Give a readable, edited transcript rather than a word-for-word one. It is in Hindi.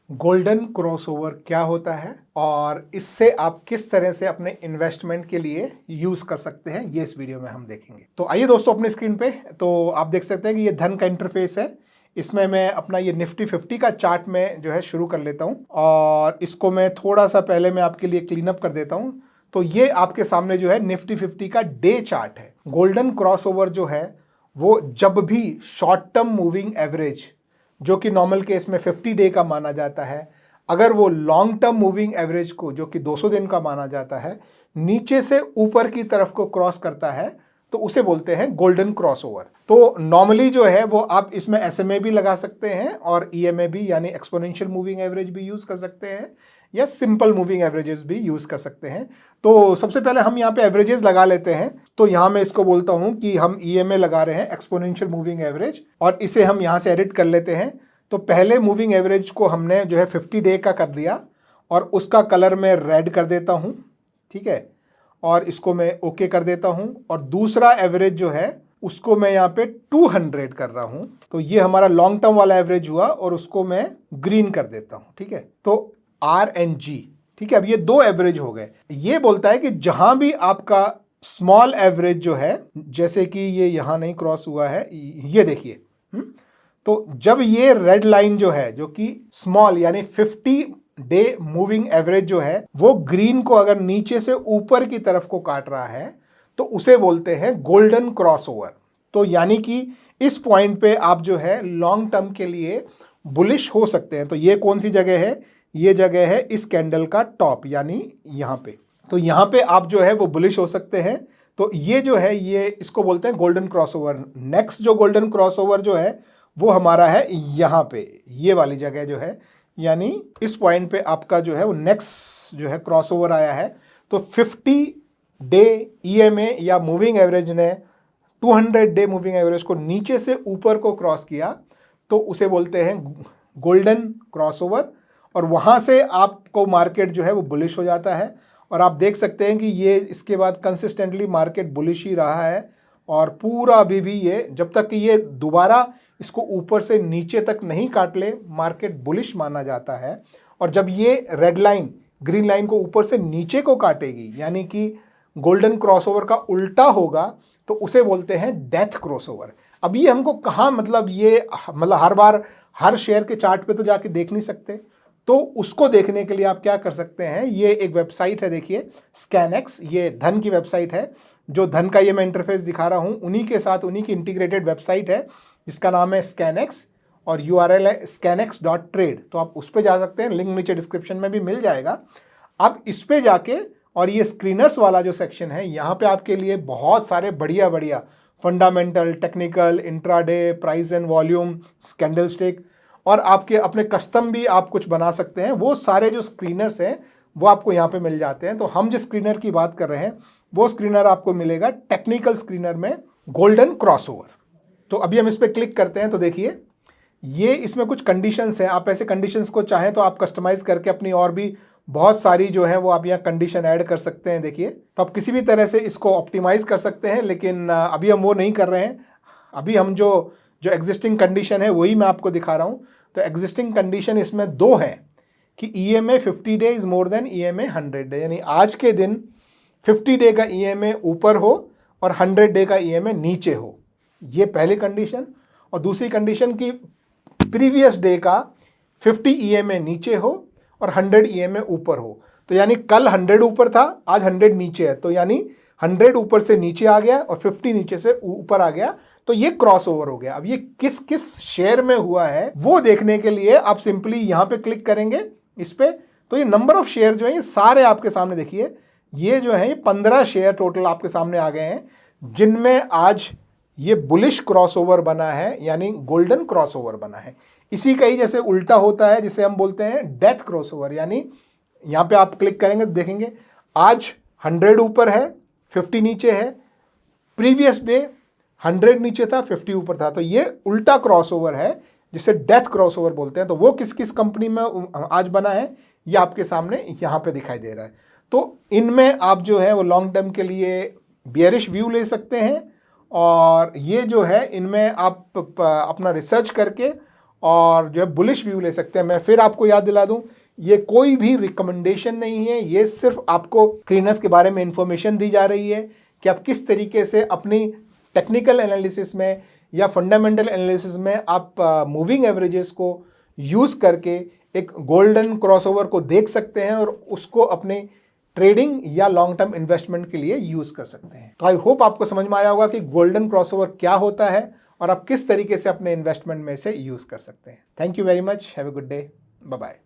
गोल्डन क्रॉसओवर क्या होता है और इससे आप किस तरह से अपने इन्वेस्टमेंट के लिए यूज कर सकते हैं, ये इस वीडियो में हम देखेंगे। तो आइए दोस्तों, अपनी स्क्रीन पे तो आप देख सकते हैं कि ये धन का इंटरफेस है। इसमें मैं अपना ये निफ्टी 50 का चार्ट में जो है शुरू कर लेता हूं और इसको मैं थोड़ा सा पहले मैं आपके लिए क्लीन अप कर देता हूं। तो ये आपके सामने जो है निफ्टी 50 का डे चार्ट है। गोल्डन क्रॉसओवर जो है वो जब भी शॉर्ट टर्म मूविंग एवरेज, जो कि नॉर्मल केस में 50 डे का माना जाता है, अगर वो लॉन्ग टर्म मूविंग एवरेज को, जो कि 200 दिन का माना जाता है, नीचे से ऊपर की तरफ को क्रॉस करता है तो उसे बोलते हैं गोल्डन क्रॉसओवर। तो नॉर्मली जो है वो आप इसमें एसएमए भी लगा सकते हैं और ईएमए भी, यानी एक्सपोनेंशियल मूविंग एवरेज भी यूज कर सकते हैं या सिंपल मूविंग एवरेजेस भी यूज कर सकते हैं। तो सबसे पहले हम यहाँ पे एवरेजेस लगा लेते हैं। तो यहाँ मैं इसको बोलता हूँ कि हम ईएमए लगा रहे हैं, एक्सपोनेंशियल मूविंग एवरेज, और इसे हम यहाँ से एडिट कर लेते हैं। तो पहले मूविंग एवरेज को हमने जो है 50 डे का कर दिया और उसका कलर मैं रेड कर देता हूँ, ठीक है, और इसको मैं ओके कर देता हूँ। और दूसरा एवरेज जो है उसको मैं यहाँ पे 200 कर रहा हूँ। तो ये हमारा लॉन्ग टर्म वाला एवरेज हुआ और उसको मैं ग्रीन कर देता हूँ, ठीक है। तो आर एंड जी, ठीक है। अब ये दो एवरेज हो गए। ये बोलता है कि जहां भी आपका स्मॉल एवरेज जो है, जैसे कि ये यहां नहीं क्रॉस हुआ है, ये देखिए, तो जब ये रेड लाइन जो है, जो कि स्मॉल यानी 50 डे मूविंग एवरेज जो है, वो ग्रीन को अगर नीचे से ऊपर की तरफ को काट रहा है तो उसे बोलते हैं गोल्डन क्रॉसओवर। तो यानी कि इस पॉइंट पे आप जो है लॉन्ग टर्म के लिए बुलिश हो सकते हैं। तो ये कौन सी जगह है? ये जगह है इस कैंडल का टॉप, यानी यहाँ पे। तो यहाँ पे आप जो है वो बुलिश हो सकते हैं। तो ये जो है, ये इसको बोलते हैं गोल्डन क्रॉसओवर। नेक्स्ट जो गोल्डन क्रॉसओवर जो है वो हमारा है यहाँ पे, ये वाली जगह जो है, यानी इस पॉइंट पे आपका जो है वो नेक्स्ट जो है क्रॉसओवर आया है। तो 50 डे ईएमए या मूविंग एवरेज ने 200 डे मूविंग एवरेज को नीचे से ऊपर को क्रॉस किया तो उसे बोलते हैं गोल्डन क्रॉसओवर। और वहाँ से आपको मार्केट जो है वो बुलिश हो जाता है। और आप देख सकते हैं कि ये इसके बाद कंसिस्टेंटली मार्केट बुलिश ही रहा है और पूरा अभी भी ये, जब तक कि ये दोबारा इसको ऊपर से नीचे तक नहीं काट ले, मार्केट बुलिश माना जाता है। और जब ये रेड लाइन ग्रीन लाइन को ऊपर से नीचे को काटेगी, यानी कि गोल्डन क्रॉसओवर का उल्टा होगा, तो उसे बोलते हैं डेथ क्रॉसओवर। अब ये हमको कहाँ, मतलब ये मतलब हर बार हर शेयर के चार्ट पे तो जाके देख नहीं सकते। तो उसको देखने के लिए आप क्या कर सकते हैं, ये एक वेबसाइट है, देखिए स्कैनएक्स, ये धन की वेबसाइट है। जो धन का ये मैं इंटरफेस दिखा रहा हूँ, उन्हीं के साथ उन्हीं की इंटीग्रेटेड वेबसाइट है जिसका नाम है स्कैनएक्स और URL है scanex.trade। तो आप उस पर जा सकते हैं, लिंक नीचे डिस्क्रिप्शन में भी मिल जाएगा। आप इस पे जाके, और ये स्क्रीनर्स वाला जो सेक्शन है, यहाँ पे आपके लिए बहुत सारे बढ़िया बढ़िया fundamental, technical, intraday, price and volume, candlestick, और आपके अपने कस्टम भी आप कुछ बना सकते हैं। वो सारे जो स्क्रीनर्स हैं वो आपको यहाँ पे मिल जाते हैं। तो हम जिस स्क्रीनर की बात कर रहे हैं वो स्क्रीनर आपको मिलेगा टेक्निकल स्क्रीनर में, गोल्डन क्रॉसओवर। तो अभी हम इस पर क्लिक करते हैं तो देखिए ये इसमें कुछ कंडीशंस हैं। आप ऐसे कंडीशंस को चाहें तो आप कस्टमाइज करके अपनी और भी बहुत सारी जो है वो आप यहाँ कंडीशन ऐड कर सकते हैं। देखिए, तो आप किसी भी तरह से इसको ऑप्टिमाइज कर सकते हैं, लेकिन अभी हम वो नहीं कर रहे हैं। अभी हम जो एग्जिस्टिंग कंडीशन है वही मैं आपको दिखा रहा हूँ। तो एग्जिस्टिंग कंडीशन इसमें दो है कि EMA 50 day is more than EMA 100 day, यानी आज के दिन 50 डे का ईएमए ऊपर हो और 100 डे का ईएमए नीचे हो, ये पहली कंडीशन। और दूसरी कंडीशन की प्रीवियस डे का 50 ईएमए नीचे हो और 100 ईएमए ऊपर हो। तो यानी कल 100 ऊपर था, आज 100 नीचे है, तो यानी 100 ऊपर से नीचे आ गया और 50 नीचे से ऊपर आ गया, तो ये क्रॉसओवर हो गया। अब ये किस किस शेयर में हुआ है वो देखने के लिए आप सिंपली यहां पे क्लिक करेंगे इस पे। तो ये नंबर ऑफ शेयर जो है ये सारे आपके सामने, देखिए ये जो है ये 15 शेयर टोटल आपके सामने आ गए हैं, जिनमें आज ये बुलिश क्रॉसओवर बना है, यानी गोल्डन क्रॉसओवर बना है। इसी का ही जैसे उल्टा होता है, जिसे हम बोलते हैं डेथ क्रॉसओवर। यानी यहां पे आप क्लिक करेंगे तो देखेंगे आज 100 ऊपर है, 50 नीचे है, प्रीवियस डे 100 नीचे था, 50 ऊपर था। तो ये उल्टा क्रॉसओवर है जिसे डेथ क्रॉसओवर बोलते हैं। तो वो किस किस कंपनी में आज बना है ये आपके सामने यहाँ पे दिखाई दे रहा है। तो इनमें आप जो है वो लॉन्ग टर्म के लिए बियरिश व्यू ले सकते हैं, और ये जो है इनमें आप अपना रिसर्च करके और जो है बुलिश व्यू ले सकते हैं। मैं फिर आपको याद दिला दूं, ये कोई भी रिकमेंडेशन नहीं है, ये सिर्फ आपको स्क्रीनर्स के बारे में इंफॉर्मेशन दी जा रही है कि आप किस तरीके से अपनी टेक्निकल एनालिसिस में या फंडामेंटल एनालिसिस में आप मूविंग एवरेजेस को यूज़ करके एक गोल्डन क्रॉसओवर को देख सकते हैं और उसको अपने ट्रेडिंग या लॉन्ग टर्म इन्वेस्टमेंट के लिए यूज़ कर सकते हैं। तो आई होप आपको समझ में आया होगा कि गोल्डन क्रॉसओवर क्या होता है और आप किस तरीके से अपने इन्वेस्टमेंट में इसे यूज़ कर सकते हैं। Thank you very much, have a good day, bye bye.